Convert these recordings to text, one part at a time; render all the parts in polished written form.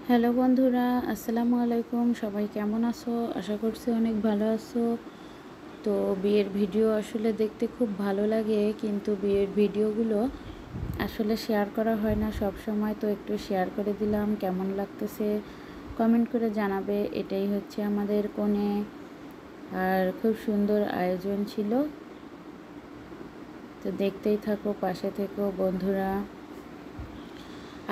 Hello বন্ধুরা, আসসালামু আলাইকুম। সবাই কেমন আছো? আশা করছি অনেক ভালো আছো। তো বিয়ের ভিডিও আসলে দেখতে খুব ভালো লাগে, কিন্তু বিয়ের ভিডিওগুলো আসলে শেয়ার করা হয় না সব সময়। তো একটু শেয়ার করে দিলাম, কেমন লাগতেছে কমেন্ট করে জানাবে। এটাই হচ্ছে আমাদের কনে, আর খুব সুন্দর আয়োজন ছিল। তো দেখতেই থাকো, পাশে থেকো বন্ধুরা।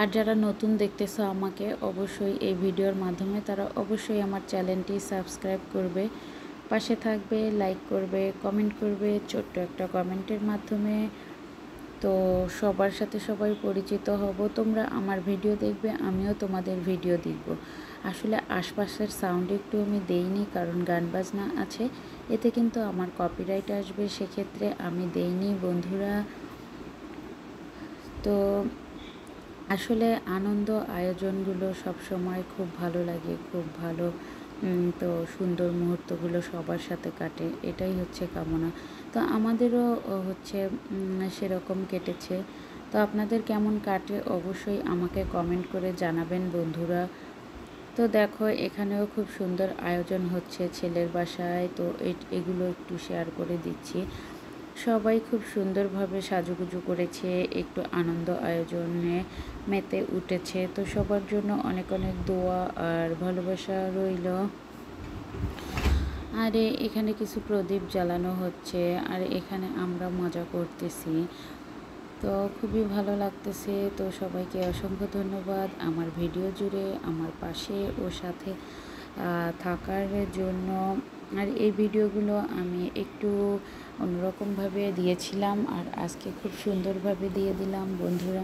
আর যারা নতুন দেখতেছো আমাকে, অবশ্যই এই ভিডিওর মাধ্যমে তারা অবশ্যই আমার চ্যানেলটি সাবস্ক্রাইব করবে, পাশে থাকবে, লাইক করবে, কমেন্ট করবে ছোট্ট একটা কমেন্টের মাধ্যমে। তো সবার সাথে সবাই পরিচিত হব। তোমরা আমার ভিডিও দেখবে, আমিও তোমাদের ভিডিও দেখব। আসলে আশপাশের সাউন্ড একটু আমি দেইনি, কারণ গান বাজনা আছে, এতে কিন্তু আমার কপিরাইট আসবে, সেক্ষেত্রে আমি দেইনি বন্ধুরা। তো আসলে আনন্দ আয়োজনগুলো সব সময় খুব ভালো লাগে, খুব ভালো। তো সুন্দর মুহূর্তগুলো সবার সাথে কাটে, এটাই হচ্ছে কামনা। তো আমাদেরও হচ্ছে সেরকম কেটেছে। তো আপনাদের কেমন কাটে অবশ্যই আমাকে কমেন্ট করে জানাবেন বন্ধুরা। তো দেখো, এখানেও খুব সুন্দর আয়োজন হচ্ছে ছেলের বাসায়। তো এগুলো একটু শেয়ার করে দিচ্ছি। সবাই খুব সুন্দরভাবে সাজুগুজু করেছে, একটু আনন্দ আয়োজনে মেতে উঠেছে। তো সবার জন্য অনেক অনেক দোয়া আর ভালোবাসা রইল। আর এখানে কিছু প্রদীপ জ্বালানো হচ্ছে, আর এখানে আমরা মজা করতেছি। তো খুবই ভালো লাগতেছে। তো সবাইকে অসংখ্য ধন্যবাদ আমার ভিডিও জুড়ে আমার পাশে ও সাথে থাকার জন্য। আর এই ভিডিওগুলো আমি একটু অন্যরকমভাবে দিয়েছিলাম, আর আজকে খুব সুন্দরভাবে দিয়ে দিলাম বন্ধুরা।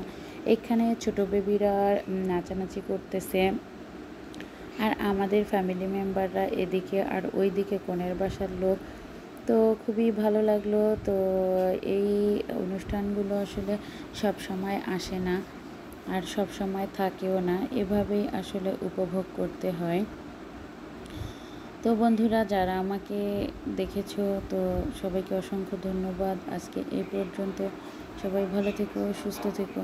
এখানে ছোট বেবিরা নাচানাচি করতেছে, আর আমাদের ফ্যামিলি মেম্বাররা এদিকে আর ওই দিকে কনের বাসার লোক। তো খুবই ভালো লাগলো। তো এই অনুষ্ঠানগুলো আসলে সব সময় আসে না, আর সব সময় থাকেও না, এভাবেই আসলে উপভোগ করতে হয়। তো বন্ধুরা, যারা আমাকে দেখেছো, তো সবাইকে অসংখ্য ধন্যবাদ। আজকে এই পর্যন্ত। সবাই ভালো থেকো, সুস্থ থেকো।